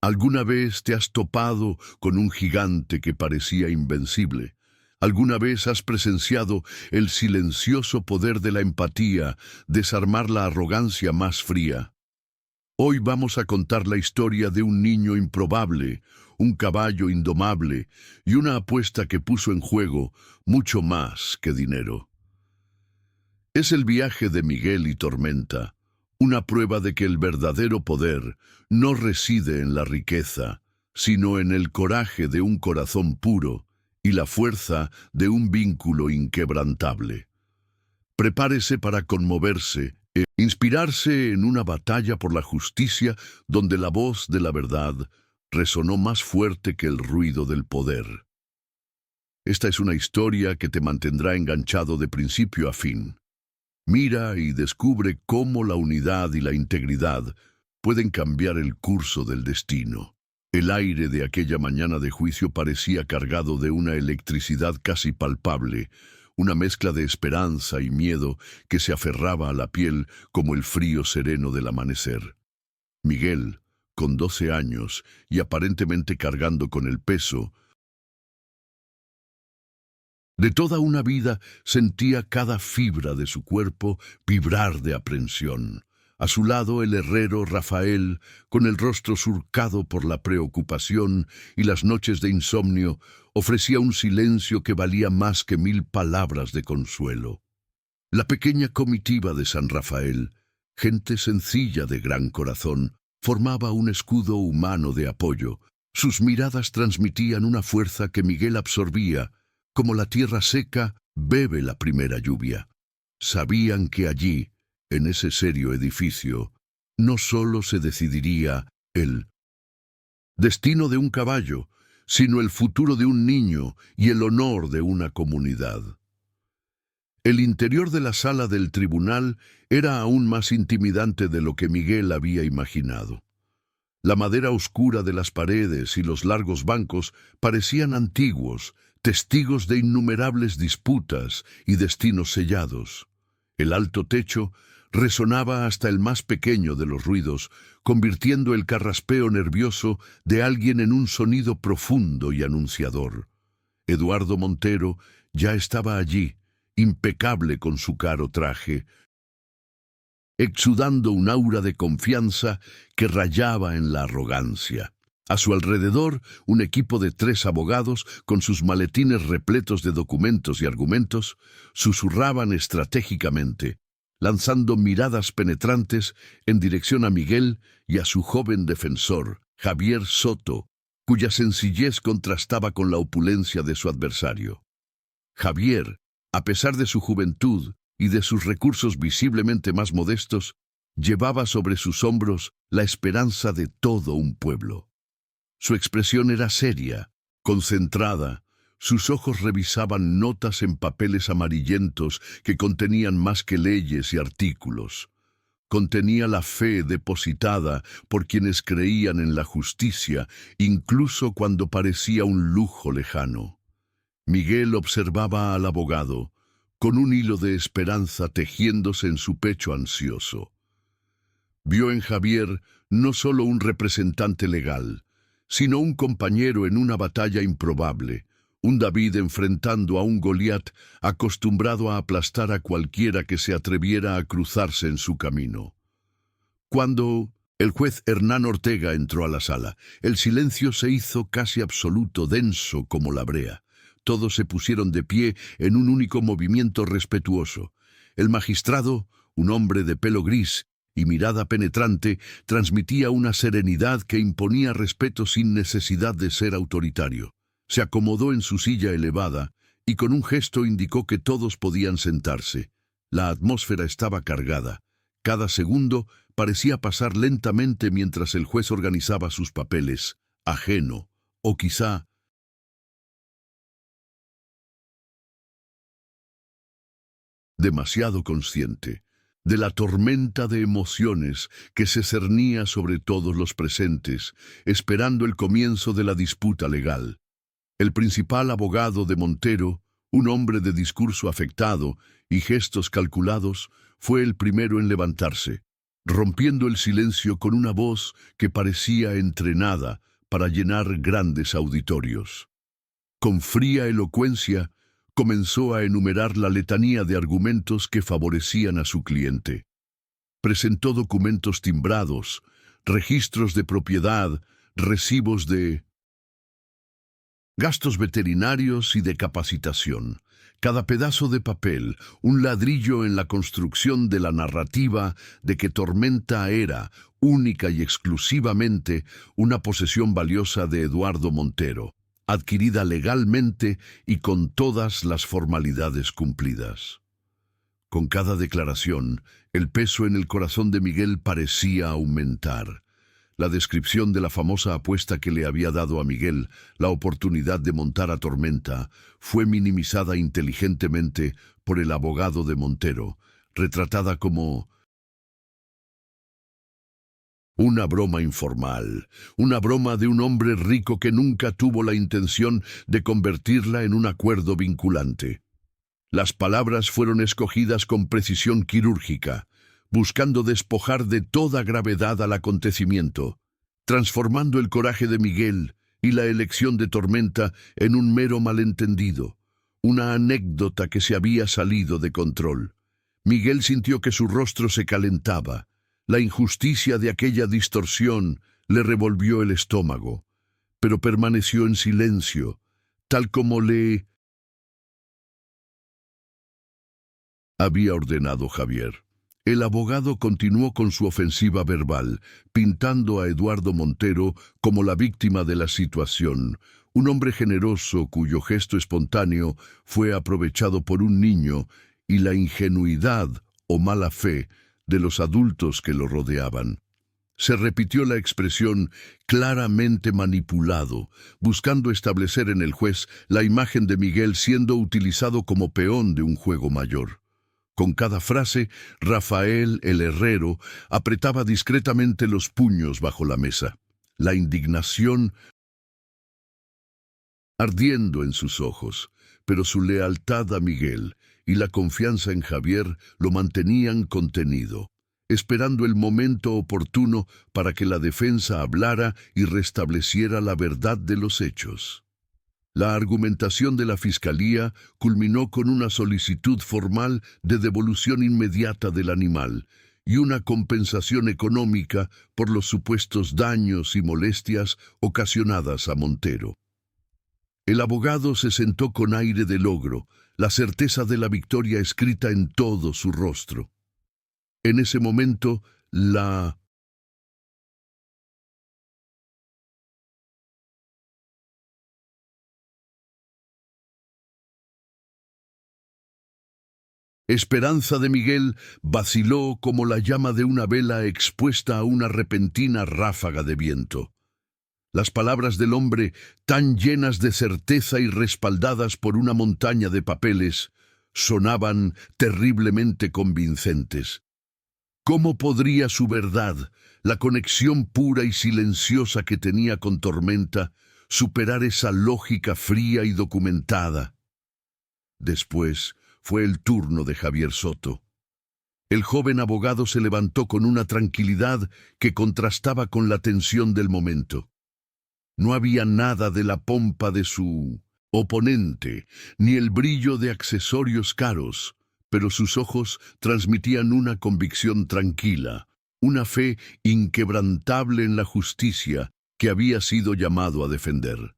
¿Alguna vez te has topado con un gigante que parecía invencible? ¿Alguna vez has presenciado el silencioso poder de la empatía desarmar la arrogancia más fría? Hoy vamos a contar la historia de un niño improbable, un caballo indomable y una apuesta que puso en juego mucho más que dinero. Es el viaje de Miguel y Tormenta, una prueba de que el verdadero poder no reside en la riqueza, sino en el coraje de un corazón puro y la fuerza de un vínculo inquebrantable. Prepárese para conmoverse e inspirarse en una batalla por la justicia donde la voz de la verdad resonó más fuerte que el ruido del poder. Esta es una historia que te mantendrá enganchado de principio a fin. Mira y descubre cómo la unidad y la integridad pueden cambiar el curso del destino. El aire de aquella mañana de juicio parecía cargado de una electricidad casi palpable, una mezcla de esperanza y miedo que se aferraba a la piel como el frío sereno del amanecer. Miguel, con 12 años y aparentemente cargando con el peso de toda una vida, sentía cada fibra de su cuerpo vibrar de aprensión. A su lado el herrero Rafael, con el rostro surcado por la preocupación y las noches de insomnio, ofrecía un silencio que valía más que 1000 palabras de consuelo. La pequeña comitiva de San Rafael, gente sencilla de gran corazón, formaba un escudo humano de apoyo. Sus miradas transmitían una fuerza que Miguel absorbía, como la tierra seca bebe la primera lluvia. Sabían que allí, en ese serio edificio, no solo se decidiría el destino de un caballo, sino el futuro de un niño y el honor de una comunidad. El interior de la sala del tribunal era aún más intimidante de lo que Miguel había imaginado. La madera oscura de las paredes y los largos bancos parecían antiguos, testigos de innumerables disputas y destinos sellados. El alto techo resonaba hasta el más pequeño de los ruidos, convirtiendo el carraspeo nervioso de alguien en un sonido profundo y anunciador. Eduardo Montero ya estaba allí, impecable con su caro traje, exudando un aura de confianza que rayaba en la arrogancia. A su alrededor, un equipo de 3 abogados, con sus maletines repletos de documentos y argumentos, susurraban estratégicamente, lanzando miradas penetrantes en dirección a Miguel y a su joven defensor, Javier Soto, cuya sencillez contrastaba con la opulencia de su adversario. Javier, a pesar de su juventud y de sus recursos visiblemente más modestos, llevaba sobre sus hombros la esperanza de todo un pueblo. Su expresión era seria, concentrada, sus ojos revisaban notas en papeles amarillentos que contenían más que leyes y artículos. Contenía la fe depositada por quienes creían en la justicia, incluso cuando parecía un lujo lejano. Miguel observaba al abogado, con un hilo de esperanza tejiéndose en su pecho ansioso. Vio en Javier no solo un representante legal, sino un compañero en una batalla improbable, un David enfrentando a un Goliat acostumbrado a aplastar a cualquiera que se atreviera a cruzarse en su camino. Cuando el juez Hernán Ortega entró a la sala, el silencio se hizo casi absoluto, denso como la brea. Todos se pusieron de pie en un único movimiento respetuoso. El magistrado, un hombre de pelo gris y mirada penetrante, transmitía una serenidad que imponía respeto sin necesidad de ser autoritario. Se acomodó en su silla elevada y con un gesto indicó que todos podían sentarse. La atmósfera estaba cargada. Cada segundo parecía pasar lentamente mientras el juez organizaba sus papeles, ajeno, o quizá demasiado consciente, de la tormenta de emociones que se cernía sobre todos los presentes, esperando el comienzo de la disputa legal. El principal abogado de Montero, un hombre de discurso afectado y gestos calculados, fue el primero en levantarse. rompiendo el silencio con una voz que parecía entrenada para llenar grandes auditorios. Con fría elocuencia, comenzó a enumerar la letanía de argumentos que favorecían a su cliente. Presentó documentos timbrados, registros de propiedad, recibos de gastos veterinarios y de capacitación. Cada pedazo de papel, un ladrillo en la construcción de la narrativa de que Tormenta era, única y exclusivamente, una posesión valiosa de Eduardo Montero, adquirida legalmente y con todas las formalidades cumplidas. Con cada declaración, el peso en el corazón de Miguel parecía aumentar. La descripción de la famosa apuesta que le había dado a Miguel la oportunidad de montar a Tormenta fue minimizada inteligentemente por el abogado de Montero, retratada como una broma informal, una broma de un hombre rico que nunca tuvo la intención de convertirla en un acuerdo vinculante. Las palabras fueron escogidas con precisión quirúrgica, buscando despojar de toda gravedad al acontecimiento, transformando el coraje de Miguel y la elección de Tormenta en un mero malentendido, una anécdota que se había salido de control. Miguel sintió que su rostro se calentaba. La injusticia de aquella distorsión le revolvió el estómago, pero permaneció en silencio, tal como le había ordenado Javier. El abogado continuó con su ofensiva verbal, pintando a Eduardo Montero como la víctima de la situación, un hombre generoso cuyo gesto espontáneo fue aprovechado por un niño y la ingenuidad o mala fe de los adultos que lo rodeaban. Se repitió la expresión claramente manipulado, buscando establecer en el juez la imagen de Miguel siendo utilizado como peón de un juego mayor. Con cada frase, Rafael, el herrero, apretaba discretamente los puños bajo la mesa, la indignación ardiendo en sus ojos, pero su lealtad a Miguel y la confianza en Javier lo mantenían contenido, esperando el momento oportuno para que la defensa hablara y restableciera la verdad de los hechos. La argumentación de la Fiscalía culminó con una solicitud formal de devolución inmediata del animal y una compensación económica por los supuestos daños y molestias ocasionadas a Montero. El abogado se sentó con aire de logro, la certeza de la victoria escrita en todo su rostro. En ese momento, la esperanza de Miguel vaciló como la llama de una vela expuesta a una repentina ráfaga de viento. Las palabras del hombre, tan llenas de certeza y respaldadas por una montaña de papeles, sonaban terriblemente convincentes. ¿Cómo podría su verdad, la conexión pura y silenciosa que tenía con Tormenta, superar esa lógica fría y documentada? Después fue el turno de Javier Soto. El joven abogado se levantó con una tranquilidad que contrastaba con la tensión del momento. No había nada de la pompa de su oponente, ni el brillo de accesorios caros, pero sus ojos transmitían una convicción tranquila, una fe inquebrantable en la justicia que había sido llamado a defender.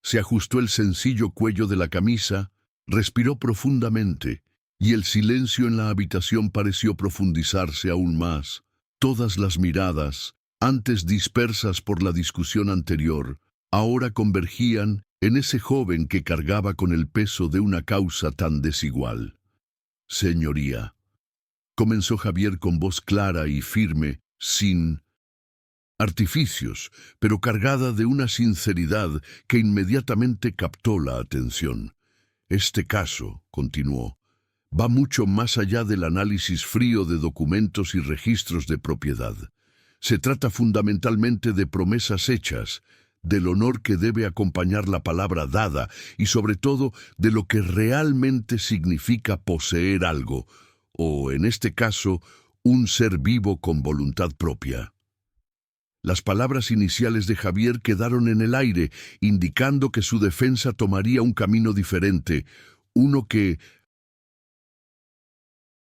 Se ajustó el sencillo cuello de la camisa, respiró profundamente, y el silencio en la habitación pareció profundizarse aún más. Todas las miradas, antes dispersas por la discusión anterior, ahora convergían en ese joven que cargaba con el peso de una causa tan desigual. «Señoría», comenzó Javier con voz clara y firme, sin artificios, pero cargada de una sinceridad que inmediatamente captó la atención. «Este caso», continuó, «va mucho más allá del análisis frío de documentos y registros de propiedad. Se trata fundamentalmente de promesas hechas, del honor que debe acompañar la palabra dada y sobre todo de lo que realmente significa poseer algo, o en este caso, un ser vivo con voluntad propia. Las palabras iniciales de Javier quedaron en el aire, indicando que su defensa tomaría un camino diferente, uno que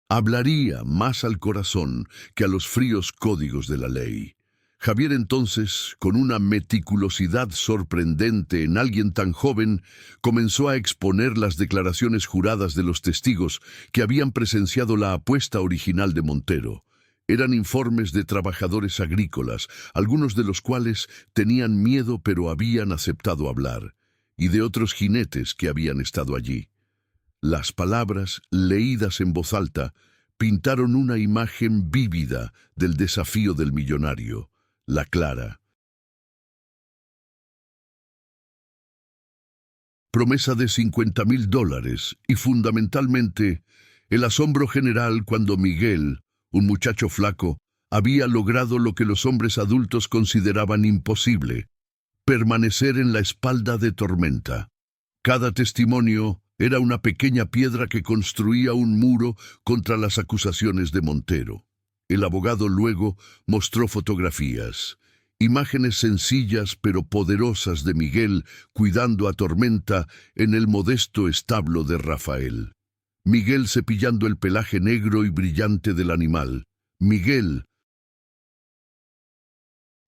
hablaría más al corazón que a los fríos códigos de la ley. Javier entonces, con una meticulosidad sorprendente en alguien tan joven, comenzó a exponer las declaraciones juradas de los testigos que habían presenciado la apuesta original de Montero. Eran informes de trabajadores agrícolas, algunos de los cuales tenían miedo pero habían aceptado hablar, y de otros jinetes que habían estado allí. Las palabras, leídas en voz alta, pintaron una imagen vívida del desafío del millonario, la clara promesa de $50,000 y fundamentalmente el asombro general cuando Miguel, un muchacho flaco, había logrado lo que los hombres adultos consideraban imposible: permanecer en la espalda de Tormenta. Cada testimonio era una pequeña piedra que construía un muro contra las acusaciones de Montero. El abogado luego mostró fotografías, imágenes sencillas pero poderosas de Miguel cuidando a Tormenta en el modesto establo de Rafael. Miguel cepillando el pelaje negro y brillante del animal. Miguel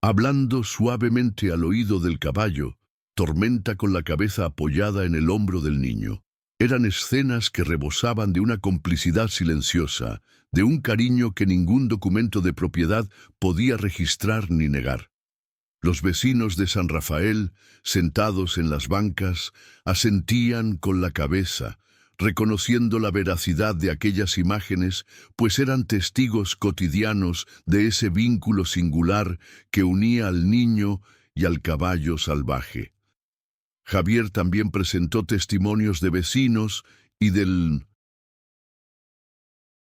hablando suavemente al oído del caballo, Tormenta con la cabeza apoyada en el hombro del niño. Eran escenas que rebosaban de una complicidad silenciosa, de un cariño que ningún documento de propiedad podía registrar ni negar. Los vecinos de San Rafael, sentados en las bancas, asentían con la cabeza, reconociendo la veracidad de aquellas imágenes, pues eran testigos cotidianos de ese vínculo singular que unía al niño y al caballo salvaje. Javier también presentó testimonios de vecinos y del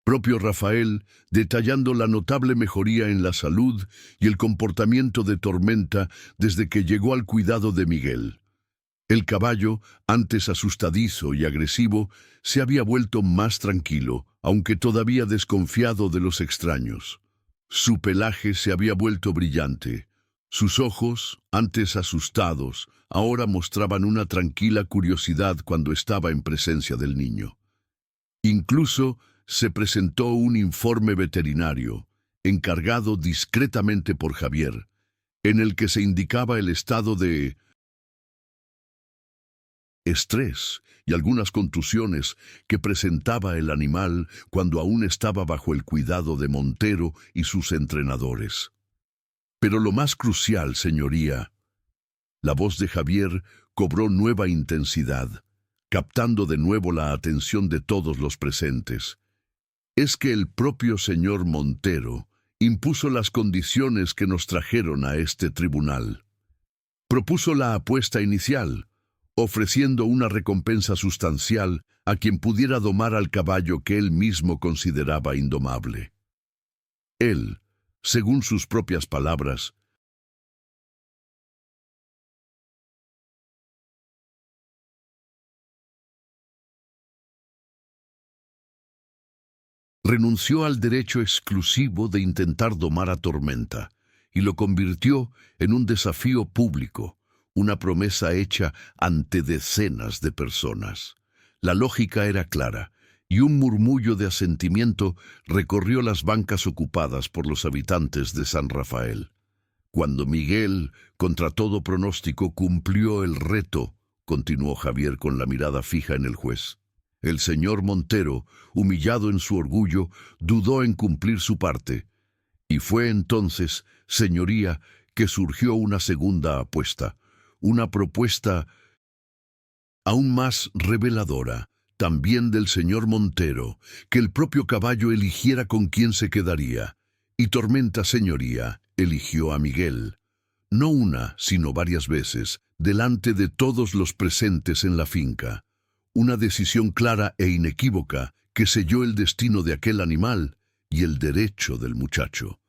propio Rafael, detallando la notable mejoría en la salud y el comportamiento de Tormenta desde que llegó al cuidado de Miguel. El caballo, antes asustadizo y agresivo, se había vuelto más tranquilo, aunque todavía desconfiado de los extraños. Su pelaje se había vuelto brillante. Sus ojos, antes asustados, ahora mostraban una tranquila curiosidad cuando estaba en presencia del niño. Incluso se presentó un informe veterinario, encargado discretamente por Javier, en el que se indicaba el estado de estrés y algunas contusiones que presentaba el animal cuando aún estaba bajo el cuidado de Montero y sus entrenadores. Pero lo más crucial, señoría, la voz de Javier cobró nueva intensidad, captando de nuevo la atención de todos los presentes. Es que el propio señor Montero impuso las condiciones que nos trajeron a este tribunal. Propuso la apuesta inicial, ofreciendo una recompensa sustancial a quien pudiera domar al caballo que él mismo consideraba indomable. Él, según sus propias palabras, renunció al derecho exclusivo de intentar domar a Tormenta y lo convirtió en un desafío público, una promesa hecha ante decenas de personas. La lógica era clara, y un murmullo de asentimiento recorrió las bancas ocupadas por los habitantes de San Rafael. Cuando Miguel, contra todo pronóstico, cumplió el reto, continuó Javier con la mirada fija en el juez. El señor Montero, humillado en su orgullo, dudó en cumplir su parte. Y fue entonces, señoría, que surgió una segunda apuesta, una propuesta aún más reveladora, también del señor Montero, que el propio caballo eligiera con quién se quedaría. Y Tormenta, señoría, eligió a Miguel. No una, sino varias veces, delante de todos los presentes en la finca. Una decisión clara e inequívoca que selló el destino de aquel animal y el derecho del muchacho.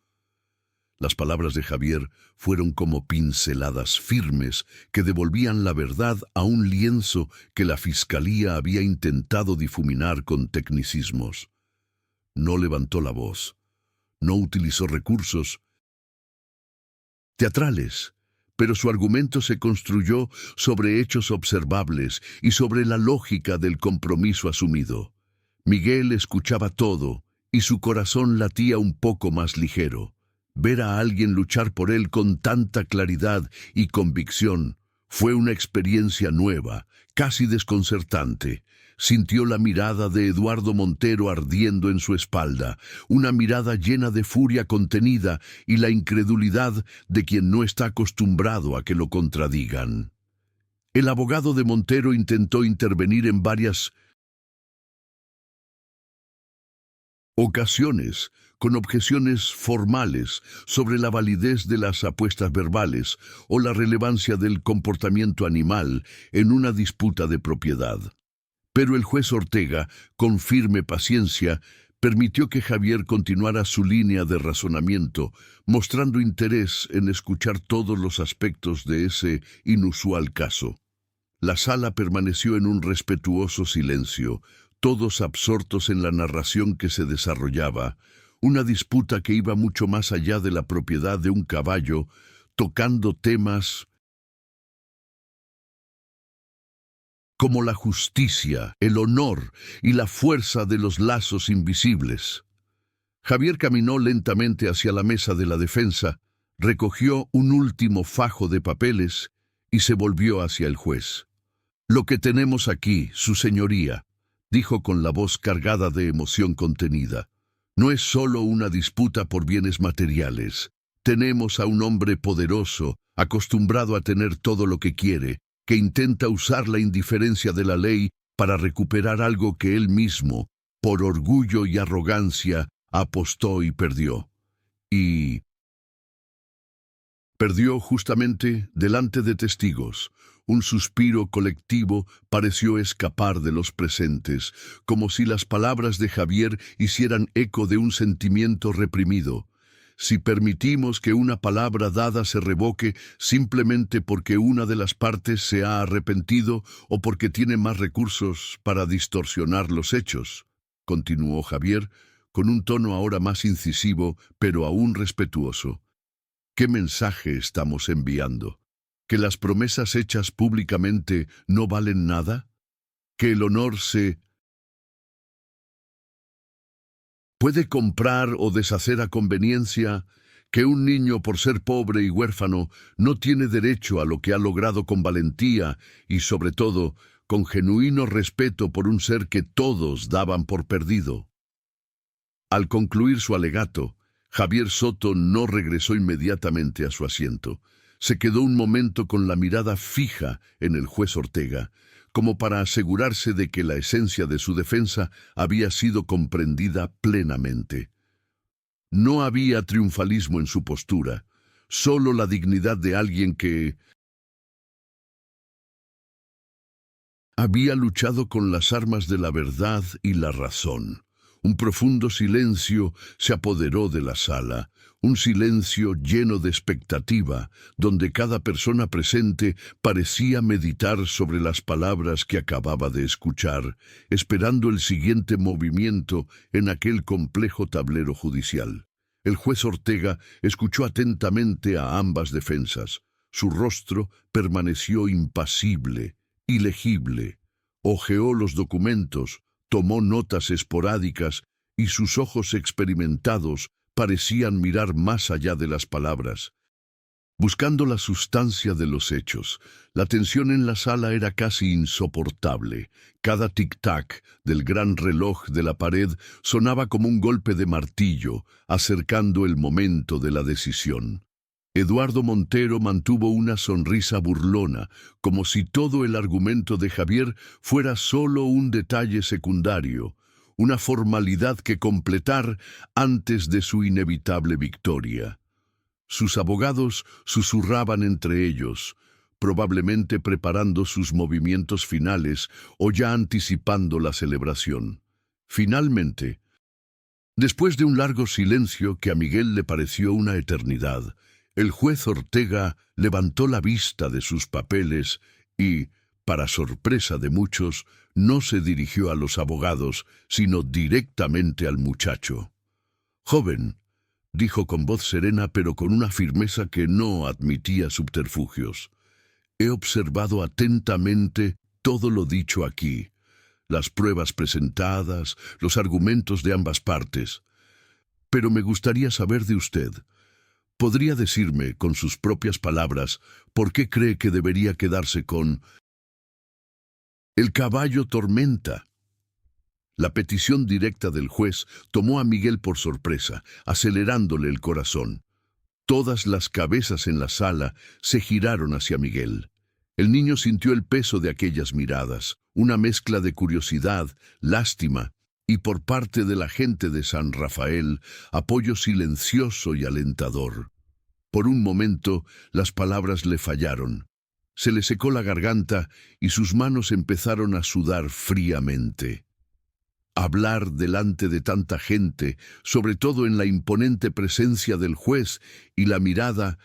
Las palabras de Javier fueron como pinceladas firmes que devolvían la verdad a un lienzo que la fiscalía había intentado difuminar con tecnicismos. No levantó la voz. No utilizó recursos teatrales, pero su argumento se construyó sobre hechos observables y sobre la lógica del compromiso asumido. Miguel escuchaba todo y su corazón latía un poco más ligero. Ver a alguien luchar por él con tanta claridad y convicción fue una experiencia nueva, casi desconcertante. Sintió la mirada de Eduardo Montero ardiendo en su espalda, una mirada llena de furia contenida y la incredulidad de quien no está acostumbrado a que lo contradigan. El abogado de Montero intentó intervenir en varias ocasiones, con objeciones formales sobre la validez de las apuestas verbales o la relevancia del comportamiento animal en una disputa de propiedad. Pero el juez Ortega, con firme paciencia, permitió que Javier continuara su línea de razonamiento, mostrando interés en escuchar todos los aspectos de ese inusual caso. La sala permaneció en un respetuoso silencio, todos absortos en la narración que se desarrollaba, una disputa que iba mucho más allá de la propiedad de un caballo, tocando temas como la justicia, el honor y la fuerza de los lazos invisibles. Javier caminó lentamente hacia la mesa de la defensa, recogió un último fajo de papeles y se volvió hacia el juez. «Lo que tenemos aquí, su señoría», dijo con la voz cargada de emoción contenida, «no es solo una disputa por bienes materiales. Tenemos a un hombre poderoso, acostumbrado a tener todo lo que quiere, que intenta usar la indiferencia de la ley para recuperar algo que él mismo, por orgullo y arrogancia, apostó y perdió. Y perdió justamente delante de testigos. Un suspiro colectivo pareció escapar de los presentes, como si las palabras de Javier hicieran eco de un sentimiento reprimido. Si permitimos que una palabra dada se revoque simplemente porque una de las partes se ha arrepentido o porque tiene más recursos para distorsionar los hechos, continuó Javier, con un tono ahora más incisivo, pero aún respetuoso. ¿Qué mensaje estamos enviando? ¿Que las promesas hechas públicamente no valen nada? ¿Que el honor se puede comprar o deshacer a conveniencia? ¿Que un niño, por ser pobre y huérfano, no tiene derecho a lo que ha logrado con valentía y, sobre todo, con genuino respeto por un ser que todos daban por perdido? Al concluir su alegato, Javier Soto no regresó inmediatamente a su asiento. Se quedó un momento con la mirada fija en el juez Ortega, como para asegurarse de que la esencia de su defensa había sido comprendida plenamente. No había triunfalismo en su postura, solo la dignidad de alguien que había luchado con las armas de la verdad y la razón. Un profundo silencio se apoderó de la sala, un silencio lleno de expectativa, donde cada persona presente parecía meditar sobre las palabras que acababa de escuchar, esperando el siguiente movimiento en aquel complejo tablero judicial. El juez Ortega escuchó atentamente a ambas defensas. Su rostro permaneció impasible, ilegible. Hojeó los documentos, tomó notas esporádicas y sus ojos experimentados parecían mirar más allá de las palabras, buscando la sustancia de los hechos. La tensión en la sala era casi insoportable. Cada tic-tac del gran reloj de la pared sonaba como un golpe de martillo, acercando el momento de la decisión. Eduardo Montero mantuvo una sonrisa burlona, como si todo el argumento de Javier fuera solo un detalle secundario, una formalidad que completar antes de su inevitable victoria. Sus abogados susurraban entre ellos, probablemente preparando sus movimientos finales o ya anticipando la celebración. Finalmente, después de un largo silencio que a Miguel le pareció una eternidad, el juez Ortega levantó la vista de sus papeles y, para sorpresa de muchos, no se dirigió a los abogados, sino directamente al muchacho. «Joven, dijo con voz serena pero con una firmeza que no admitía subterfugios. He observado atentamente todo lo dicho aquí, las pruebas presentadas, los argumentos de ambas partes. Pero me gustaría saber de usted. ¿Podría decirme, con sus propias palabras, por qué cree que debería quedarse con el caballo Tormenta? La petición directa del juez tomó a Miguel por sorpresa, acelerándole el corazón. Todas las cabezas en la sala se giraron hacia Miguel. El niño sintió el peso de aquellas miradas, una mezcla de curiosidad, lástima y, por parte de la gente de San Rafael, apoyo silencioso y alentador. Por un momento, las palabras le fallaron. Se le secó la garganta y sus manos empezaron a sudar fríamente. Hablar delante de tanta gente, sobre todo en la imponente presencia del juez y la mirada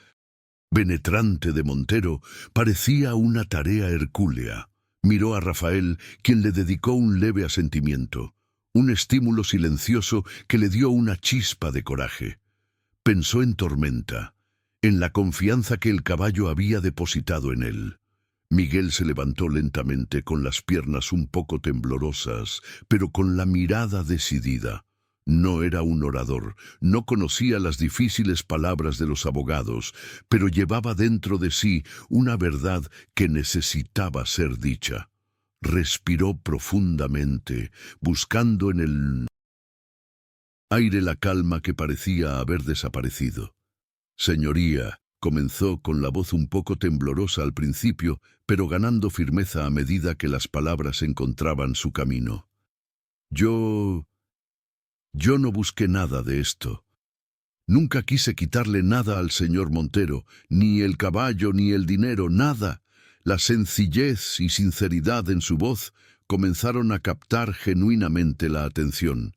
penetrante de Montero, parecía una tarea hercúlea. Miró a Rafael, quien le dedicó un leve asentimiento, un estímulo silencioso que le dio una chispa de coraje. Pensó en Tormenta, en la confianza que el caballo había depositado en él. Miguel se levantó lentamente con las piernas un poco temblorosas, pero con la mirada decidida. No era un orador, no conocía las difíciles palabras de los abogados, pero llevaba dentro de sí una verdad que necesitaba ser dicha. Respiró profundamente, buscando en el aire la calma que parecía haber desaparecido. Señoría, comenzó con la voz un poco temblorosa al principio, pero ganando firmeza a medida que las palabras encontraban su camino. Yo no busqué nada de esto. Nunca quise quitarle nada al señor Montero, ni el caballo, ni el dinero, nada. La sencillez y sinceridad en su voz comenzaron a captar genuinamente la atención.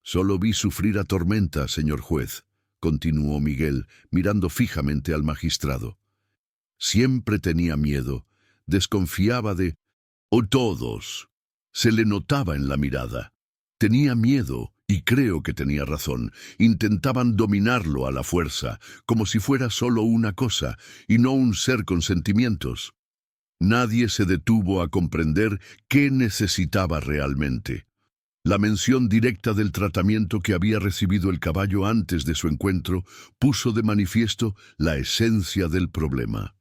Solo vi sufrir a Tormenta, señor juez, continuó Miguel, mirando fijamente al magistrado. Siempre tenía miedo, desconfiaba de todos. Se le notaba en la mirada. Tenía miedo, y creo que tenía razón. Intentaban dominarlo a la fuerza, como si fuera solo una cosa, y no un ser con sentimientos. Nadie se detuvo a comprender qué necesitaba realmente. La mención directa del tratamiento que había recibido el caballo antes de su encuentro puso de manifiesto la esencia del problema.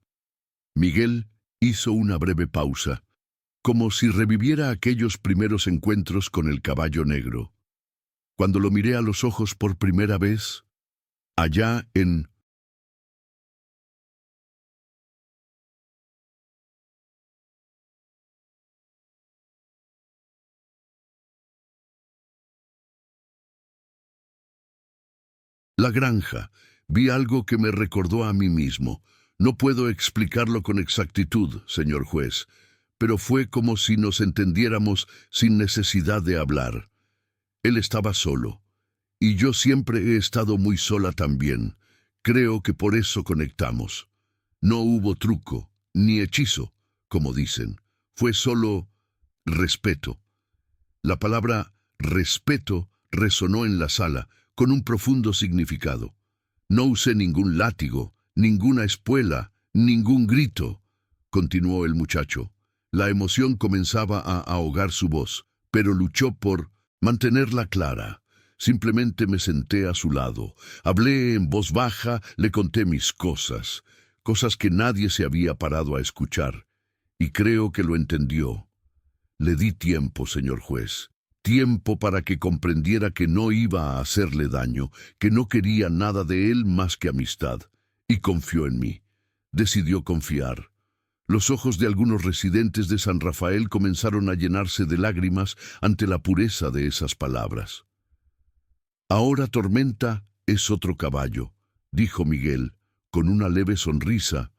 Miguel hizo una breve pausa, como si reviviera aquellos primeros encuentros con el caballo negro. Cuando lo miré a los ojos por primera vez, allá en la granja, vi algo que me recordó a mí mismo. No puedo explicarlo con exactitud, señor juez, pero fue como si nos entendiéramos sin necesidad de hablar. Él estaba solo, y yo siempre he estado muy sola también. Creo que por eso conectamos. No hubo truco, ni hechizo, como dicen. Fue solo respeto. La palabra respeto resonó en la sala, con un profundo significado. No usé ningún látigo, ninguna espuela, ningún grito, continuó el muchacho. La emoción comenzaba a ahogar su voz, pero luchó por mantenerla clara. Simplemente me senté a su lado. Hablé en voz baja, le conté mis cosas que nadie se había parado a escuchar, y creo que lo entendió. Le di tiempo, señor juez. Tiempo para que comprendiera que no iba a hacerle daño, que no quería nada de él más que amistad, y confió en mí. Decidió confiar. Los ojos de algunos residentes de San Rafael comenzaron a llenarse de lágrimas ante la pureza de esas palabras. Ahora Tormenta es otro caballo, dijo Miguel, con una leve sonrisa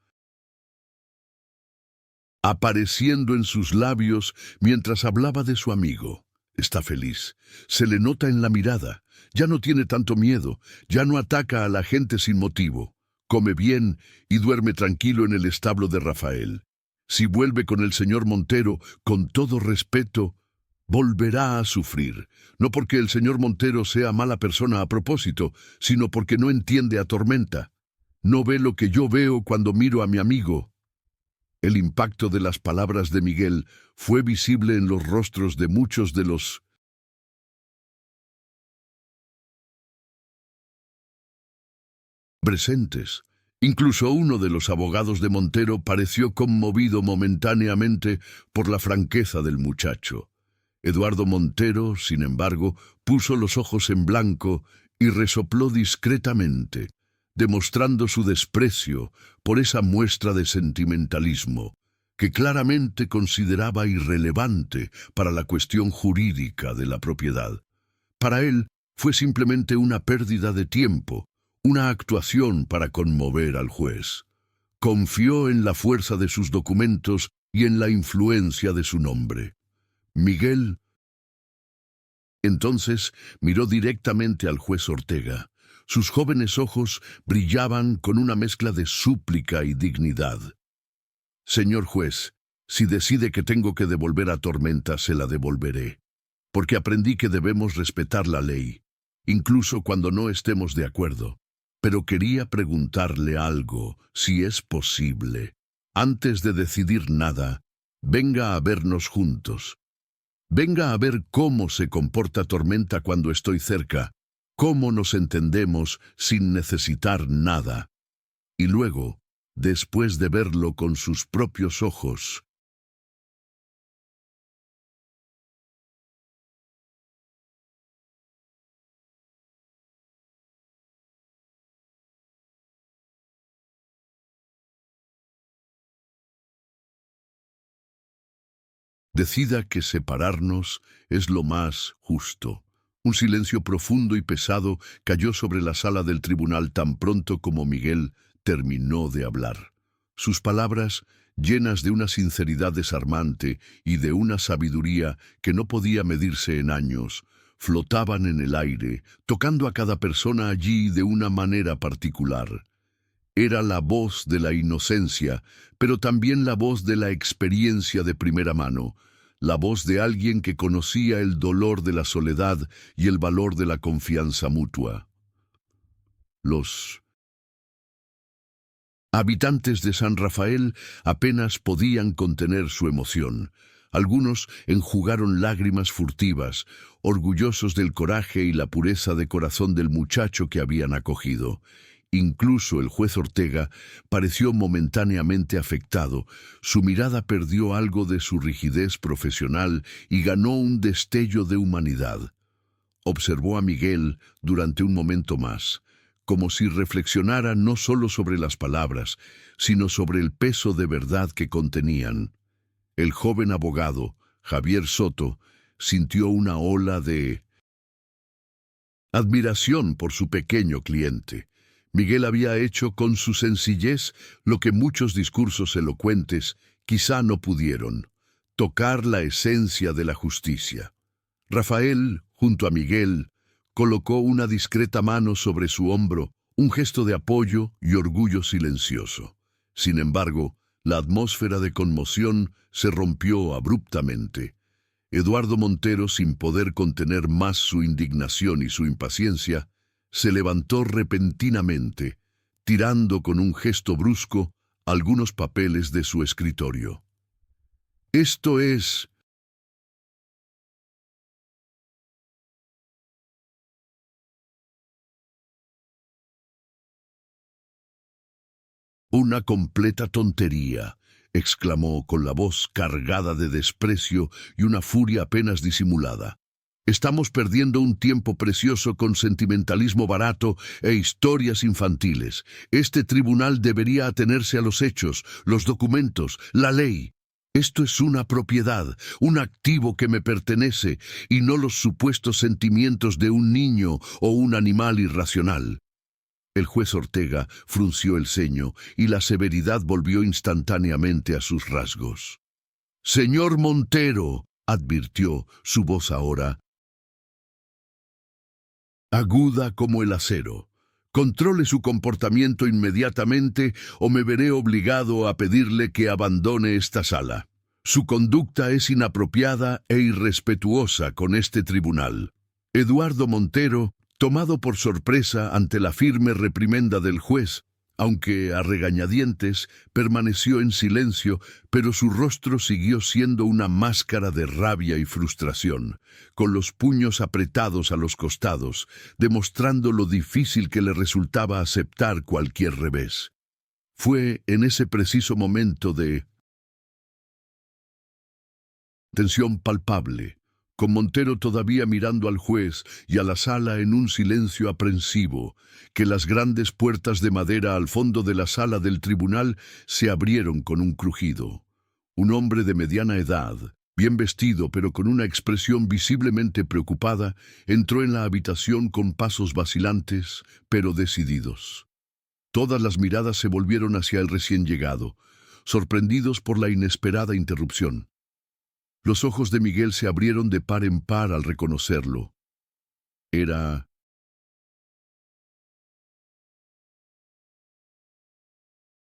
apareciendo en sus labios mientras hablaba de su amigo. Está feliz. Se le nota en la mirada. Ya no tiene tanto miedo. Ya no ataca a la gente sin motivo. Come bien y duerme tranquilo en el establo de Rafael. Si vuelve con el señor Montero, con todo respeto, volverá a sufrir, no porque el señor Montero sea mala persona a propósito, sino porque no entiende a Tormenta. No ve lo que yo veo cuando miro a mi amigo. El impacto de las palabras de Miguel fue visible en los rostros de muchos de los presentes. Incluso uno de los abogados de Montero pareció conmovido momentáneamente por la franqueza del muchacho. Eduardo Montero, sin embargo, puso los ojos en blanco y resopló discretamente, demostrando su desprecio por esa muestra de sentimentalismo, que claramente consideraba irrelevante para la cuestión jurídica de la propiedad. Para él fue simplemente una pérdida de tiempo, una actuación para conmover al juez. Confió en la fuerza de sus documentos y en la influencia de su nombre. Miguel entonces miró directamente al juez Ortega. Sus jóvenes ojos brillaban con una mezcla de súplica y dignidad. Señor juez, si decide que tengo que devolver a Tormenta, se la devolveré, porque aprendí que debemos respetar la ley, incluso cuando no estemos de acuerdo. Pero quería preguntarle algo, si es posible. Antes de decidir nada, venga a vernos juntos. Venga a ver cómo se comporta Tormenta cuando estoy cerca, cómo nos entendemos sin necesitar nada. Y luego, después de verlo con sus propios ojos, decida que separarnos es lo más justo. Un silencio profundo y pesado cayó sobre la sala del tribunal tan pronto como Miguel terminó de hablar. Sus palabras, llenas de una sinceridad desarmante y de una sabiduría que no podía medirse en años, flotaban en el aire, tocando a cada persona allí de una manera particular. Era la voz de la inocencia, pero también la voz de la experiencia de primera mano, la voz de alguien que conocía el dolor de la soledad y el valor de la confianza mutua. Los habitantes de San Rafael apenas podían contener su emoción. Algunos enjugaron lágrimas furtivas, orgullosos del coraje y la pureza de corazón del muchacho que habían acogido. Incluso el juez Ortega pareció momentáneamente afectado. Su mirada perdió algo de su rigidez profesional y ganó un destello de humanidad. Observó a Miguel durante un momento más, como si reflexionara no solo sobre las palabras, sino sobre el peso de verdad que contenían. El joven abogado, Javier Soto, sintió una ola de admiración por su pequeño cliente. Miguel había hecho con su sencillez lo que muchos discursos elocuentes quizá no pudieron: tocar la esencia de la justicia. Rafael, junto a Miguel, colocó una discreta mano sobre su hombro, un gesto de apoyo y orgullo silencioso. Sin embargo, la atmósfera de conmoción se rompió abruptamente. Eduardo Montero, sin poder contener más su indignación y su impaciencia, se levantó repentinamente, tirando con un gesto brusco algunos papeles de su escritorio. Esto es una completa tontería, exclamó con la voz cargada de desprecio y una furia apenas disimulada. Estamos perdiendo un tiempo precioso con sentimentalismo barato e historias infantiles. Este tribunal debería atenerse a los hechos, los documentos, la ley. Esto es una propiedad, un activo que me pertenece, y no los supuestos sentimientos de un niño o un animal irracional. El juez Ortega frunció el ceño y la severidad volvió instantáneamente a sus rasgos. «Señor Montero», advirtió, su voz ahora aguda como el acero, «controle su comportamiento inmediatamente o me veré obligado a pedirle que abandone esta sala». Su conducta es inapropiada e irrespetuosa con este tribunal. Eduardo Montero, tomado por sorpresa ante la firme reprimenda del juez, aunque a regañadientes, permaneció en silencio, pero su rostro siguió siendo una máscara de rabia y frustración, con los puños apretados a los costados, demostrando lo difícil que le resultaba aceptar cualquier revés. Fue en ese preciso momento de tensión palpable, con Montero todavía mirando al juez y a la sala en un silencio aprensivo, que las grandes puertas de madera al fondo de la sala del tribunal se abrieron con un crujido. Un hombre de mediana edad, bien vestido pero con una expresión visiblemente preocupada, entró en la habitación con pasos vacilantes pero decididos. Todas las miradas se volvieron hacia el recién llegado, sorprendidos por la inesperada interrupción. Los ojos de Miguel se abrieron de par en par al reconocerlo. Era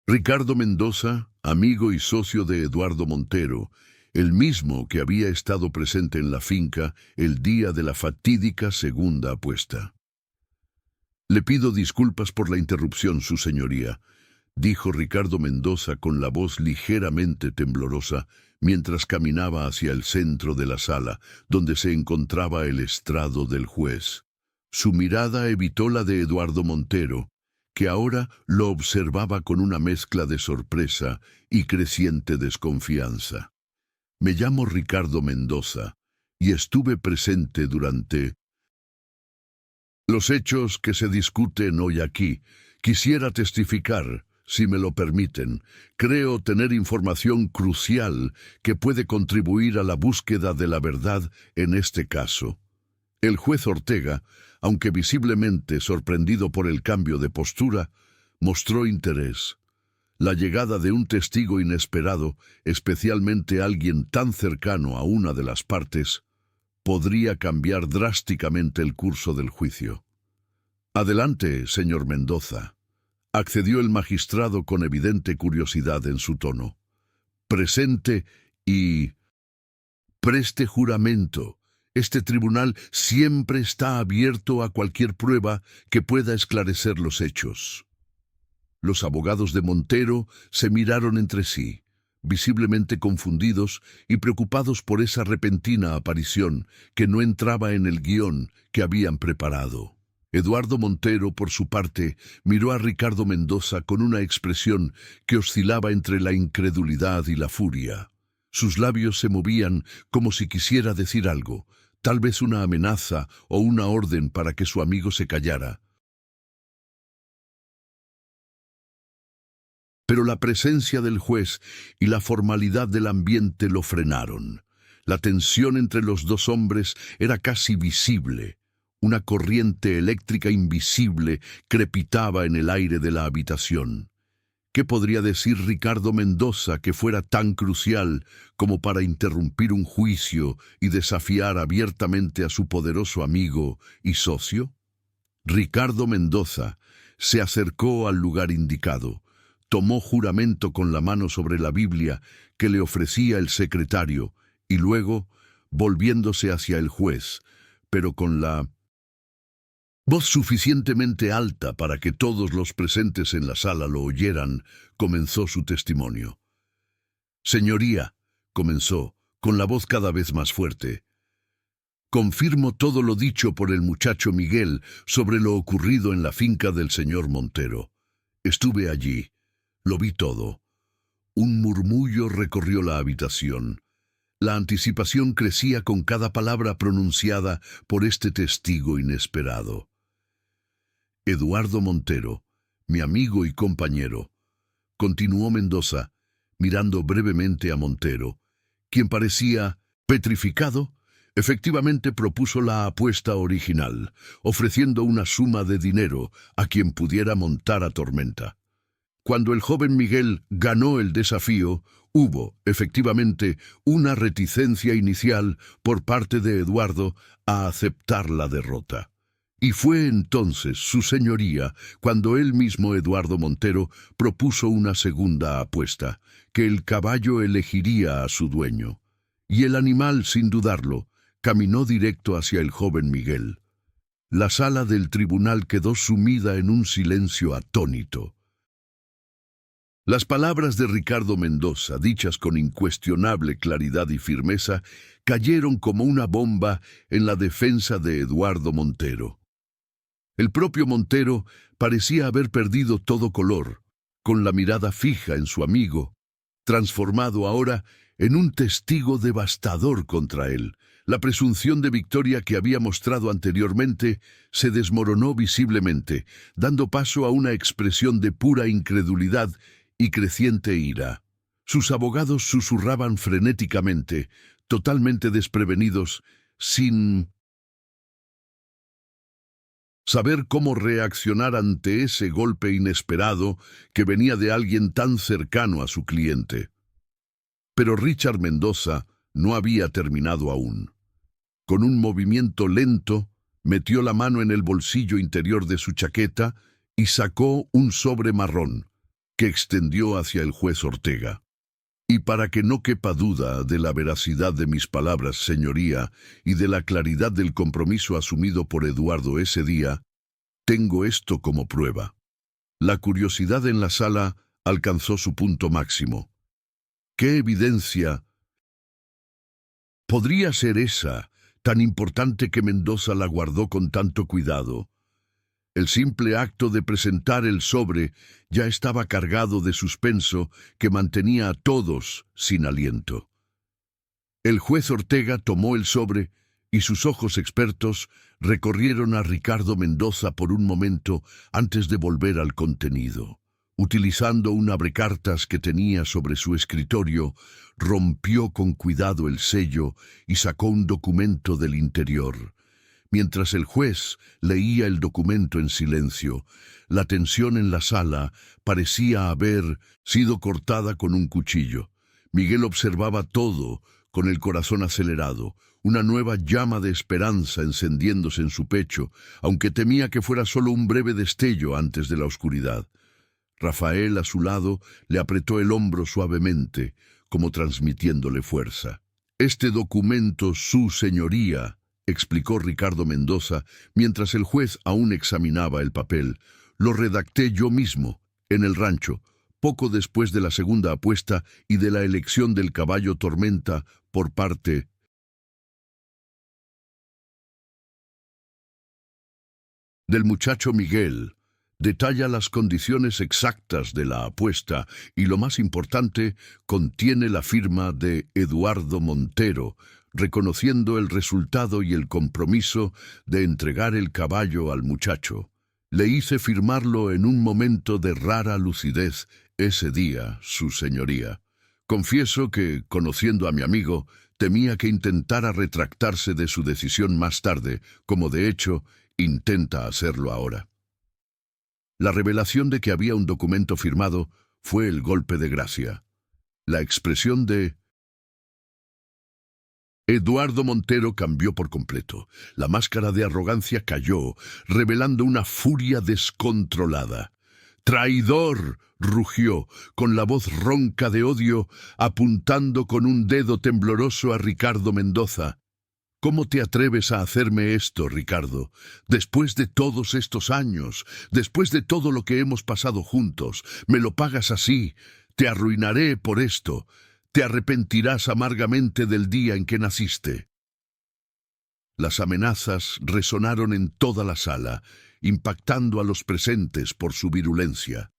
Ricardo Mendoza, amigo y socio de Eduardo Montero, el mismo que había estado presente en la finca el día de la fatídica segunda apuesta. «Le pido disculpas por la interrupción, su señoría», dijo Ricardo Mendoza con la voz ligeramente temblorosa, mientras caminaba hacia el centro de la sala, donde se encontraba el estrado del juez. Su mirada evitó la de Eduardo Montero, que ahora lo observaba con una mezcla de sorpresa y creciente desconfianza. «Me llamo Ricardo Mendoza, y estuve presente durante los hechos que se discuten hoy aquí. Quisiera testificar, si me lo permiten. Creo tener información crucial que puede contribuir a la búsqueda de la verdad en este caso». El juez Ortega, aunque visiblemente sorprendido por el cambio de postura, mostró interés. La llegada de un testigo inesperado, especialmente alguien tan cercano a una de las partes, podría cambiar drásticamente el curso del juicio. «Adelante, señor Mendoza», accedió el magistrado con evidente curiosidad en su tono. «Presente y preste juramento. Este tribunal siempre está abierto a cualquier prueba que pueda esclarecer los hechos». Los abogados de Montero se miraron entre sí, visiblemente confundidos y preocupados por esa repentina aparición que no entraba en el guión que habían preparado. Eduardo Montero, por su parte, miró a Ricardo Mendoza con una expresión que oscilaba entre la incredulidad y la furia. Sus labios se movían como si quisiera decir algo, tal vez una amenaza o una orden para que su amigo se callara. Pero la presencia del juez y la formalidad del ambiente lo frenaron. La tensión entre los dos hombres era casi visible. Una corriente eléctrica invisible crepitaba en el aire de la habitación. ¿Qué podría decir Ricardo Mendoza que fuera tan crucial como para interrumpir un juicio y desafiar abiertamente a su poderoso amigo y socio? Ricardo Mendoza se acercó al lugar indicado, tomó juramento con la mano sobre la Biblia que le ofrecía el secretario y luego, volviéndose hacia el juez, pero con la voz suficientemente alta para que todos los presentes en la sala lo oyeran, comenzó su testimonio. «Señoría», comenzó, con la voz cada vez más fuerte, «confirmo todo lo dicho por el muchacho Miguel sobre lo ocurrido en la finca del señor Montero. Estuve allí, lo vi todo». Un murmullo recorrió la habitación. La anticipación crecía con cada palabra pronunciada por este testigo inesperado. «Eduardo Montero, mi amigo y compañero», continuó Mendoza, mirando brevemente a Montero, quien parecía petrificado, efectivamente propuso la apuesta original, ofreciendo una suma de dinero a quien pudiera montar a Tormenta. Cuando el joven Miguel ganó el desafío, hubo, efectivamente, una reticencia inicial por parte de Eduardo a aceptar la derrota. Y fue entonces, su señoría, cuando él mismo, Eduardo Montero, propuso una segunda apuesta, que el caballo elegiría a su dueño. Y el animal, sin dudarlo, caminó directo hacia el joven Miguel. La sala del tribunal quedó sumida en un silencio atónito. Las palabras de Ricardo Mendoza, dichas con incuestionable claridad y firmeza, cayeron como una bomba en la defensa de Eduardo Montero. El propio Montero parecía haber perdido todo color, con la mirada fija en su amigo, transformado ahora en un testigo devastador contra él. La presunción de victoria que había mostrado anteriormente se desmoronó visiblemente, dando paso a una expresión de pura incredulidad y creciente ira. Sus abogados susurraban frenéticamente, totalmente desprevenidos, sin saber cómo reaccionar ante ese golpe inesperado que venía de alguien tan cercano a su cliente. Pero Richard Mendoza no había terminado aún. Con un movimiento lento, metió la mano en el bolsillo interior de su chaqueta y sacó un sobre marrón, que extendió hacia el juez Ortega. Y para que no quepa duda de la veracidad de mis palabras, señoría, y de la claridad del compromiso asumido por Eduardo ese día, tengo esto como prueba. La curiosidad en la sala alcanzó su punto máximo. ¿Qué evidencia podría ser esa, tan importante que Mendoza la guardó con tanto cuidado? El simple acto de presentar el sobre ya estaba cargado de suspenso que mantenía a todos sin aliento. El juez Ortega tomó el sobre y sus ojos expertos recorrieron a Ricardo Mendoza por un momento antes de volver al contenido. Utilizando un abrecartas que tenía sobre su escritorio, rompió con cuidado el sello y sacó un documento del interior. Mientras el juez leía el documento en silencio, la tensión en la sala parecía haber sido cortada con un cuchillo. Miguel observaba todo con el corazón acelerado, una nueva llama de esperanza encendiéndose en su pecho, aunque temía que fuera solo un breve destello antes de la oscuridad. Rafael, a su lado, le apretó el hombro suavemente, como transmitiéndole fuerza. «Este documento, su señoría», explicó Ricardo Mendoza, mientras el juez aún examinaba el papel, «lo redacté yo mismo, en el rancho, poco después de la segunda apuesta y de la elección del caballo Tormenta por parte del muchacho Miguel. Detalla las condiciones exactas de la apuesta y, lo más importante, contiene la firma de Eduardo Montero, reconociendo el resultado y el compromiso de entregar el caballo al muchacho. Le hice firmarlo en un momento de rara lucidez ese día, su señoría. Confieso que, conociendo a mi amigo, temía que intentara retractarse de su decisión más tarde, como de hecho intenta hacerlo ahora. La revelación de que había un documento firmado fue el golpe de gracia. La expresión de Eduardo Montero cambió por completo. La máscara de arrogancia cayó, revelando una furia descontrolada. «¡Traidor!», rugió, con la voz ronca de odio, apuntando con un dedo tembloroso a Ricardo Mendoza. «¿Cómo te atreves a hacerme esto, Ricardo? Después de todos estos años, después de todo lo que hemos pasado juntos, me lo pagas así. Te arruinaré por esto. Te arrepentirás amargamente del día en que naciste». Las amenazas resonaron en toda la sala, impactando a los presentes por su virulencia.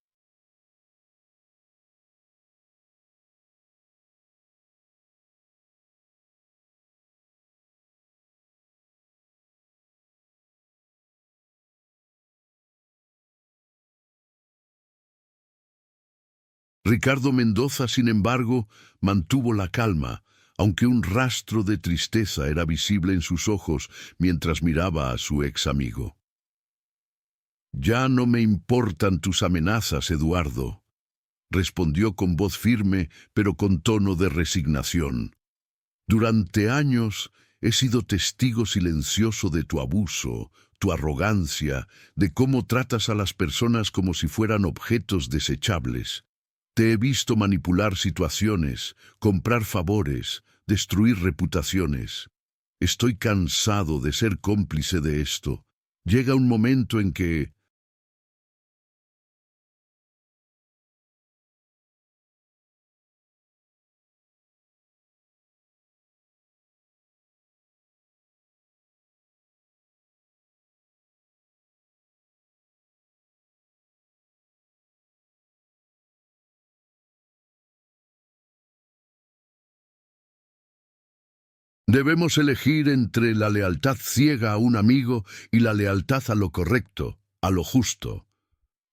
Ricardo Mendoza, sin embargo, mantuvo la calma, aunque un rastro de tristeza era visible en sus ojos mientras miraba a su ex amigo. «Ya no me importan tus amenazas, Eduardo», respondió con voz firme, pero con tono de resignación. «Durante años he sido testigo silencioso de tu abuso, tu arrogancia, de cómo tratas a las personas como si fueran objetos desechables. Te he visto manipular situaciones, comprar favores, destruir reputaciones. Estoy cansado de ser cómplice de esto. Llega un momento en que debemos elegir entre la lealtad ciega a un amigo y la lealtad a lo correcto, a lo justo.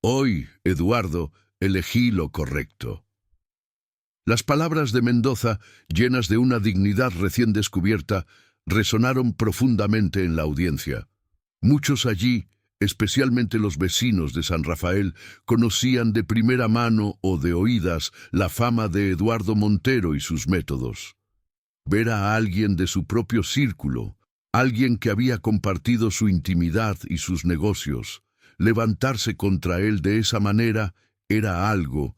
Hoy, Eduardo, elegí lo correcto. Las palabras de Mendoza, llenas de una dignidad recién descubierta, resonaron profundamente en la audiencia. Muchos allí, especialmente los vecinos de San Rafael, conocían de primera mano o de oídas la fama de Eduardo Montero y sus métodos. Ver a alguien de su propio círculo, alguien que había compartido su intimidad y sus negocios, levantarse contra él de esa manera era algo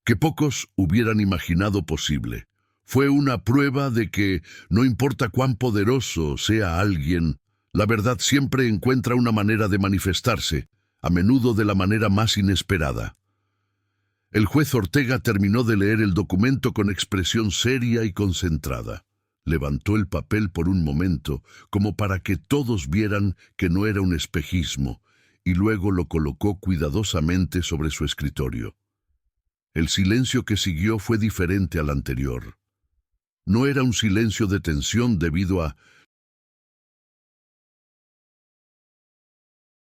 que pocos hubieran imaginado posible. Fue una prueba de que, no importa cuán poderoso sea alguien, la verdad siempre encuentra una manera de manifestarse, a menudo de la manera más inesperada. El juez Ortega terminó de leer el documento con expresión seria y concentrada. Levantó el papel por un momento, como para que todos vieran que no era un espejismo, y luego lo colocó cuidadosamente sobre su escritorio. El silencio que siguió fue diferente al anterior. No era un silencio de tensión debido a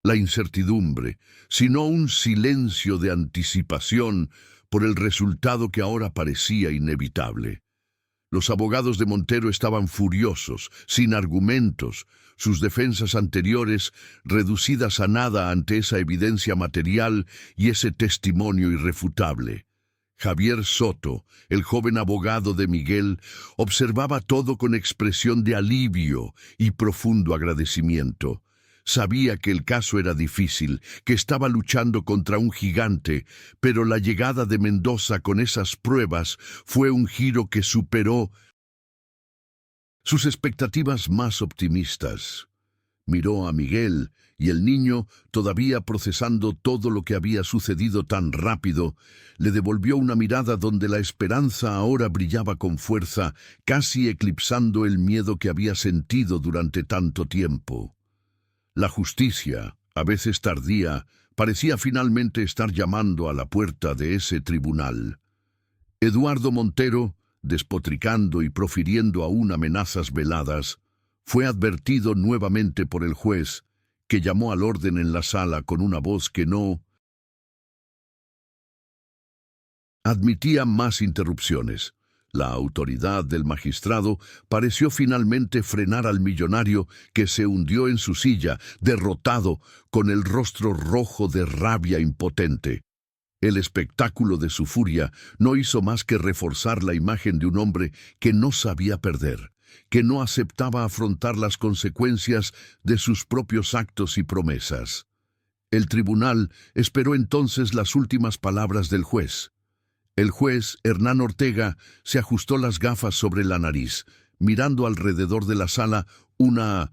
la incertidumbre, sino un silencio de anticipación por el resultado que ahora parecía inevitable. Los abogados de Montero estaban furiosos, sin argumentos, sus defensas anteriores reducidas a nada ante esa evidencia material y ese testimonio irrefutable. Javier Soto, el joven abogado de Miguel, observaba todo con expresión de alivio y profundo agradecimiento. Sabía que el caso era difícil, que estaba luchando contra un gigante, pero la llegada de Mendoza con esas pruebas fue un giro que superó sus expectativas más optimistas. Miró a Miguel, y el niño, todavía procesando todo lo que había sucedido tan rápido, le devolvió una mirada donde la esperanza ahora brillaba con fuerza, casi eclipsando el miedo que había sentido durante tanto tiempo. La justicia, a veces tardía, parecía finalmente estar llamando a la puerta de ese tribunal. Eduardo Montero, despotricando y profiriendo aún amenazas veladas, fue advertido nuevamente por el juez, que llamó al orden en la sala con una voz que no admitía más interrupciones. La autoridad del magistrado pareció finalmente frenar al millonario, que se hundió en su silla, derrotado, con el rostro rojo de rabia impotente. El espectáculo de su furia no hizo más que reforzar la imagen de un hombre que no sabía perder, que no aceptaba afrontar las consecuencias de sus propios actos y promesas. El tribunal esperó entonces las últimas palabras del juez. El juez, Hernán Ortega, se ajustó las gafas sobre la nariz, mirando alrededor de la sala una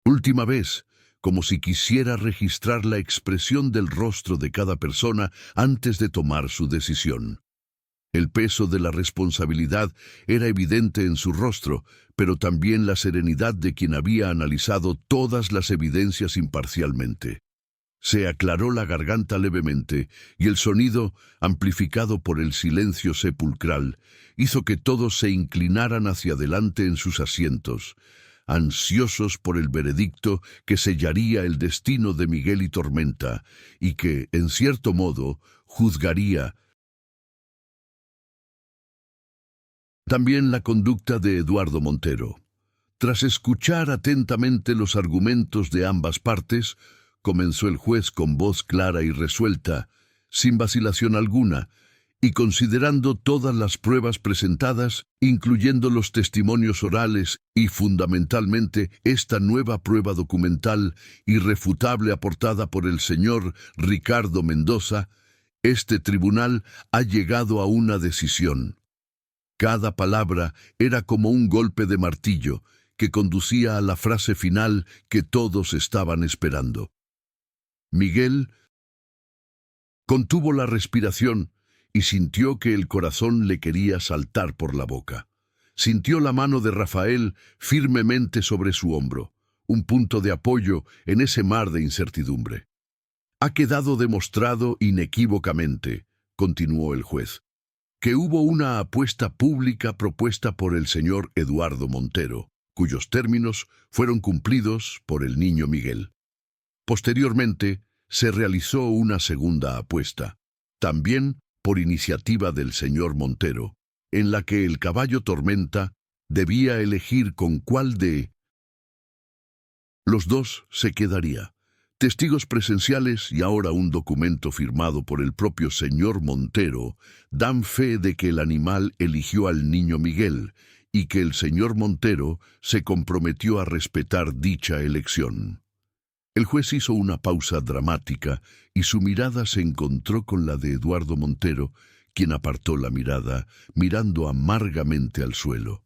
última vez, como si quisiera registrar la expresión del rostro de cada persona antes de tomar su decisión. El peso de la responsabilidad era evidente en su rostro, pero también la serenidad de quien había analizado todas las evidencias imparcialmente. Se aclaró la garganta levemente, y el sonido, amplificado por el silencio sepulcral, hizo que todos se inclinaran hacia adelante en sus asientos, ansiosos por el veredicto que sellaría el destino de Miguel y Tormenta, y que, en cierto modo, juzgaría también la conducta de Eduardo Montero. Tras escuchar atentamente los argumentos de ambas partes, comenzó el juez con voz clara y resuelta, sin vacilación alguna, y considerando todas las pruebas presentadas, incluyendo los testimonios orales y, fundamentalmente, esta nueva prueba documental irrefutable aportada por el señor Ricardo Mendoza, este tribunal ha llegado a una decisión. Cada palabra era como un golpe de martillo que conducía a la frase final que todos estaban esperando. Miguel contuvo la respiración y sintió que el corazón le quería saltar por la boca. Sintió la mano de Rafael firmemente sobre su hombro, un punto de apoyo en ese mar de incertidumbre. Ha quedado demostrado inequívocamente, continuó el juez, que hubo una apuesta pública propuesta por el señor Eduardo Montero, cuyos términos fueron cumplidos por el niño Miguel. Posteriormente, se realizó una segunda apuesta, también por iniciativa del señor Montero, en la que el caballo Tormenta debía elegir con cuál de los dos se quedaría. Testigos presenciales y ahora un documento firmado por el propio señor Montero dan fe de que el animal eligió al niño Miguel y que el señor Montero se comprometió a respetar dicha elección. El juez hizo una pausa dramática y su mirada se encontró con la de Eduardo Montero, quien apartó la mirada, mirando amargamente al suelo.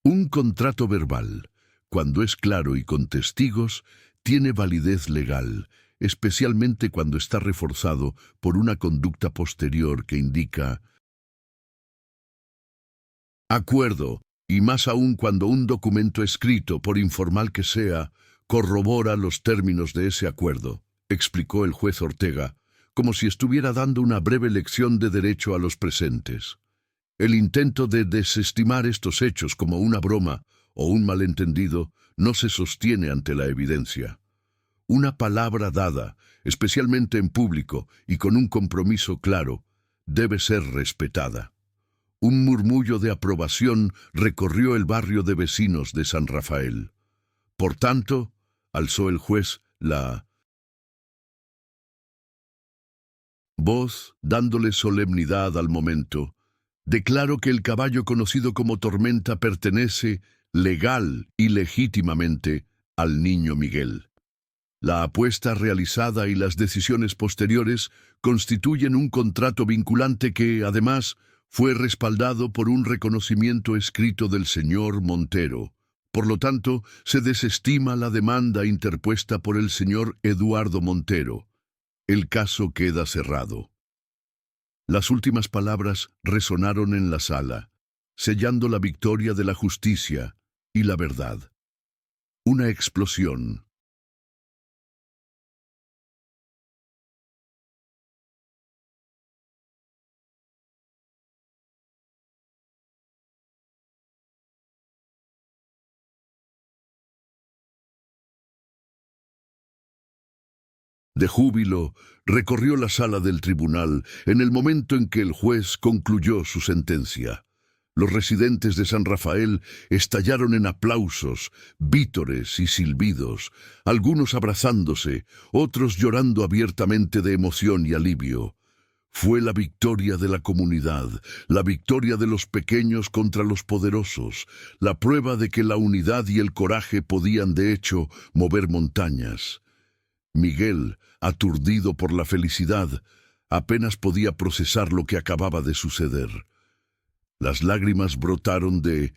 Un contrato verbal, cuando es claro y con testigos, tiene validez legal, especialmente cuando está reforzado por una conducta posterior que indica acuerdo, y más aún cuando un documento escrito, por informal que sea, corrobora los términos de ese acuerdo, explicó el juez Ortega, como si estuviera dando una breve lección de derecho a los presentes. El intento de desestimar estos hechos como una broma o un malentendido no se sostiene ante la evidencia. Una palabra dada, especialmente en público y con un compromiso claro, debe ser respetada. Un murmullo de aprobación recorrió el barrio de vecinos de San Rafael. Por tanto, alzó el juez la voz, dándole solemnidad al momento. Declaro que el caballo conocido como Tormenta pertenece, legal y legítimamente, al niño Miguel. La apuesta realizada y las decisiones posteriores constituyen un contrato vinculante que, además, fue respaldado por un reconocimiento escrito del señor Montero. Por lo tanto, se desestima la demanda interpuesta por el señor Eduardo Montero. El caso queda cerrado. Las últimas palabras resonaron en la sala, sellando la victoria de la justicia y la verdad. Una explosión. De júbilo, recorrió la sala del tribunal en el momento en que el juez concluyó su sentencia. Los residentes de San Rafael estallaron en aplausos, vítores y silbidos, algunos abrazándose, otros llorando abiertamente de emoción y alivio. Fue la victoria de la comunidad, la victoria de los pequeños contra los poderosos, la prueba de que la unidad y el coraje podían, de hecho, mover montañas. Miguel, aturdido por la felicidad, apenas podía procesar lo que acababa de suceder. Las lágrimas brotaron de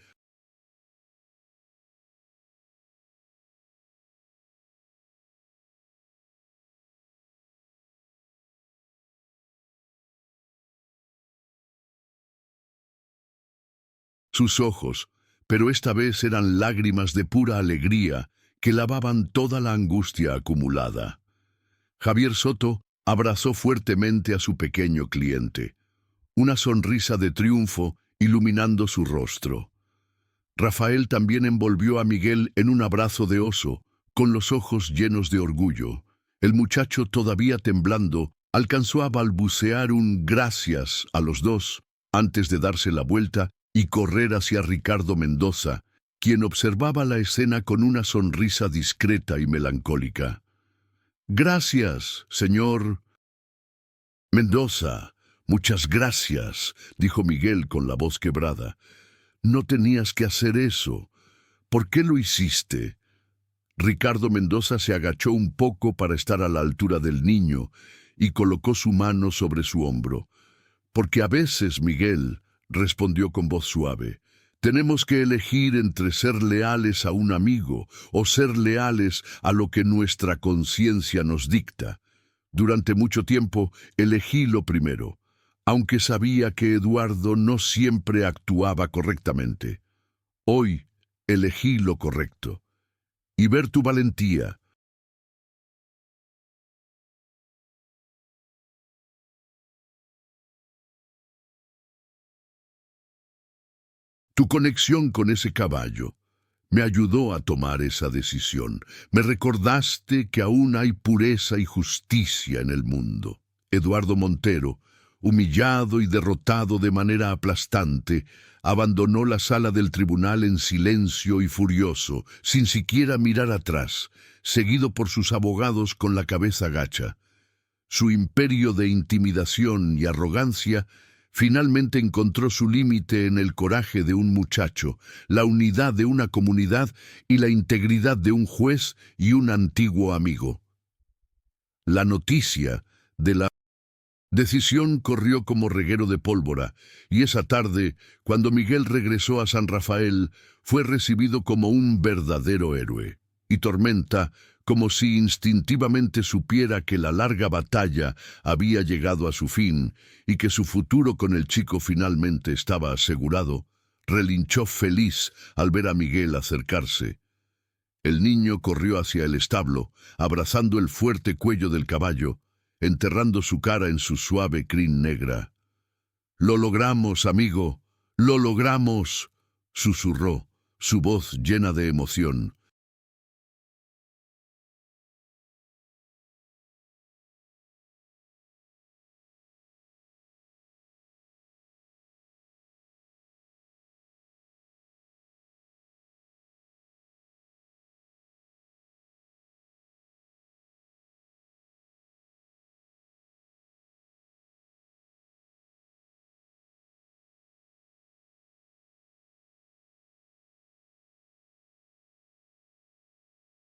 sus ojos, pero esta vez eran lágrimas de pura alegría que lavaban toda la angustia acumulada. Javier Soto abrazó fuertemente a su pequeño cliente, una sonrisa de triunfo iluminando su rostro. Rafael también envolvió a Miguel en un abrazo de oso, con los ojos llenos de orgullo. El muchacho, todavía temblando, alcanzó a balbucear un gracias a los dos, antes de darse la vuelta y correr hacia Ricardo Mendoza, quien observaba la escena con una sonrisa discreta y melancólica. «Gracias, señor Mendoza, Muchas gracias, dijo Miguel con la voz quebrada. No tenías que hacer eso. ¿Por qué lo hiciste? Ricardo Mendoza se agachó un poco para estar a la altura del niño y colocó su mano sobre su hombro. Porque a veces, Miguel, respondió con voz suave, tenemos que elegir entre ser leales a un amigo o ser leales a lo que nuestra conciencia nos dicta. Durante mucho tiempo elegí lo primero, aunque sabía que Eduardo no siempre actuaba correctamente. Hoy elegí lo correcto. Y ver tu valentía, tu conexión con ese caballo, me ayudó a tomar esa decisión. Me recordaste que aún hay pureza y justicia en el mundo. Eduardo Montero, humillado y derrotado de manera aplastante, abandonó la sala del tribunal en silencio y furioso, sin siquiera mirar atrás, seguido por sus abogados con la cabeza gacha. Su imperio de intimidación y arrogancia finalmente encontró su límite en el coraje de un muchacho, la unidad de una comunidad y la integridad de un juez y un antiguo amigo. La noticia de la decisión corrió como reguero de pólvora, y esa tarde, cuando Miguel regresó a San Rafael, fue recibido como un verdadero héroe. Y Tormenta, como si instintivamente supiera que la larga batalla había llegado a su fin y que su futuro con el chico finalmente estaba asegurado, relinchó feliz al ver a Miguel acercarse. El niño corrió hacia el establo, abrazando el fuerte cuello del caballo, enterrando su cara en su suave crin negra. «Lo logramos, amigo, lo logramos», susurró, su voz llena de emoción.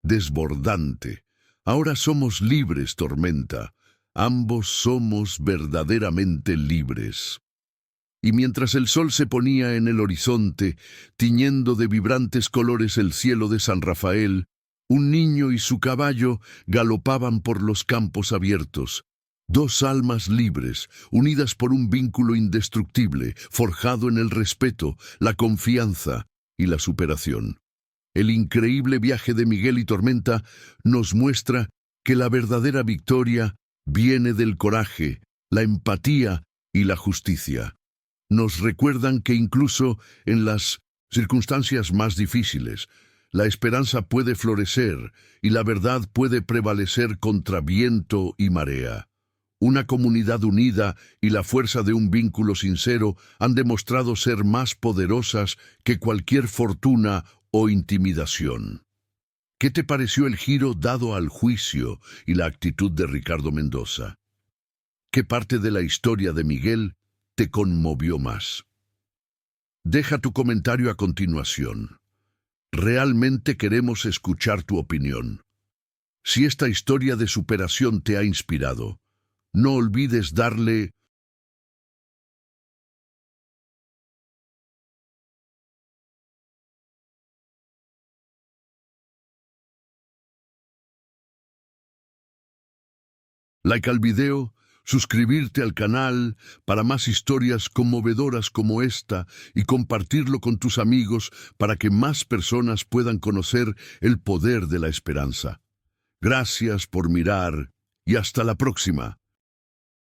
Desbordante. Ahora somos libres, Tormenta. Ambos somos verdaderamente libres. Y mientras el sol se ponía en el horizonte, tiñendo de vibrantes colores el cielo de San Rafael, un niño y su caballo galopaban por los campos abiertos. Dos almas libres, unidas por un vínculo indestructible, forjado en el respeto, la confianza y la superación. El increíble viaje de Miguel y Tormenta nos muestra que la verdadera victoria viene del coraje, la empatía y la justicia. Nos recuerdan que incluso en las circunstancias más difíciles, la esperanza puede florecer y la verdad puede prevalecer contra viento y marea. Una comunidad unida y la fuerza de un vínculo sincero han demostrado ser más poderosas que cualquier fortuna o intimidación. ¿Qué te pareció el giro dado al juicio y la actitud de Ricardo Mendoza? ¿Qué parte de la historia de Miguel te conmovió más? Deja tu comentario a continuación. Realmente queremos escuchar tu opinión. Si esta historia de superación te ha inspirado, no olvides darle like al video, suscribirte al canal para más historias conmovedoras como esta y compartirlo con tus amigos para que más personas puedan conocer el poder de la esperanza. Gracias por mirar y hasta la próxima.